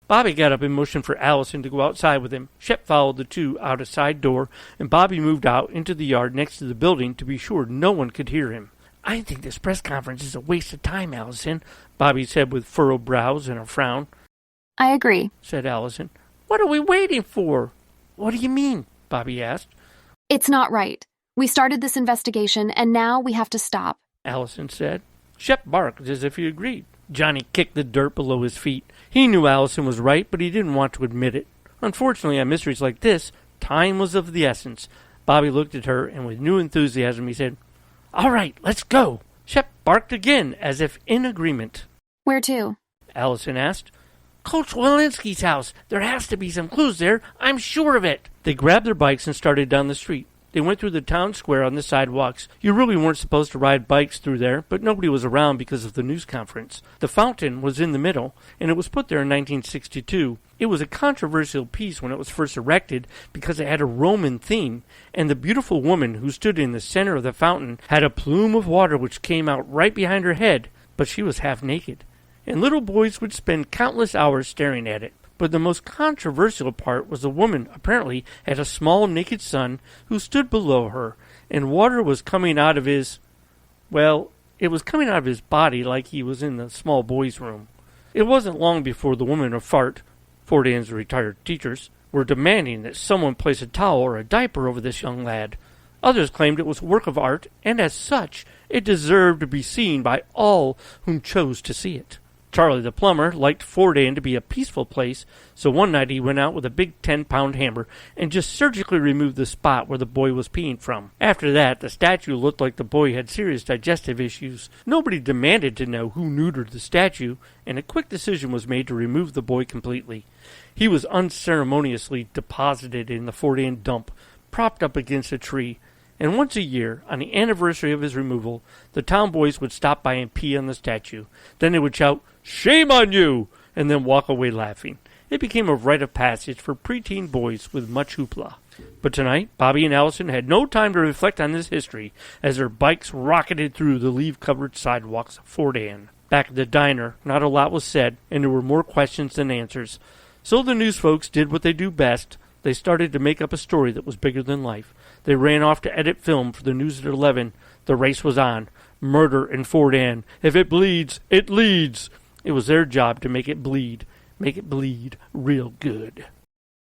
Bobby got up and motioned for Allison to go outside with him. Shep followed the two out a side door, and Bobby moved out into the yard next to the building to be sure no one could hear him. "I think this press conference is a waste of time, Allison," Bobby said with furrowed brows and a frown. "I agree," said Allison. "What are we waiting for?" "What do you mean?" Bobby asked. "It's not right. We started this investigation, and now we have to stop," Allison said. Shep barked as if he agreed. Johnny kicked the dirt below his feet. He knew Allison was right, but he didn't want to admit it. Unfortunately, on mysteries like this, time was of the essence. Bobby looked at her, and with new enthusiasm he said, "All right, let's go." Shep barked again, as if in agreement. "Where to?" Allison asked. "Coach Walensky's house. There has to be some clues there. I'm sure of it." They grabbed their bikes and started down the street. They went through the town square on the sidewalks. You really weren't supposed to ride bikes through there, but nobody was around because of the news conference. The fountain was in the middle, and it was put there in 1962. It was a controversial piece when it was first erected because it had a Roman theme, and the beautiful woman who stood in the center of the fountain had a plume of water which came out right behind her head, but she was half naked. And little boys would spend countless hours staring at it. But the most controversial part was the woman apparently had a small naked son who stood below her, and water was coming out of his, well, it was coming out of his body like he was in the small boy's room. It wasn't long before the women of Fart, Fort Ann's retired teachers, were demanding that someone place a towel or a diaper over this young lad. Others claimed it was a work of art, and as such, it deserved to be seen by all whom chose to see it. Charlie the plumber liked Fort Ann to be a peaceful place, so one night he went out with a big 10-pound hammer and just surgically removed the spot where the boy was peeing from. After that, the statue looked like the boy had serious digestive issues. Nobody demanded to know who neutered the statue, and a quick decision was made to remove the boy completely. He was unceremoniously deposited in the Fort Ann dump, propped up against a tree, and once a year, on the anniversary of his removal, the town boys would stop by and pee on the statue. Then they would shout, "Shame on you!" and then walk away laughing. It became a rite of passage for preteen boys with much hoopla. But tonight, Bobby and Allison had no time to reflect on this history as their bikes rocketed through the leaf-covered sidewalks of Fort Ann. Back at the diner, not a lot was said, and there were more questions than answers. So the news folks did what they do best. They started to make up a story that was bigger than life. They ran off to edit film for the news at 11. The race was on. Murder in Fort Ann. If it bleeds, it leads. It was their job to make it bleed real good.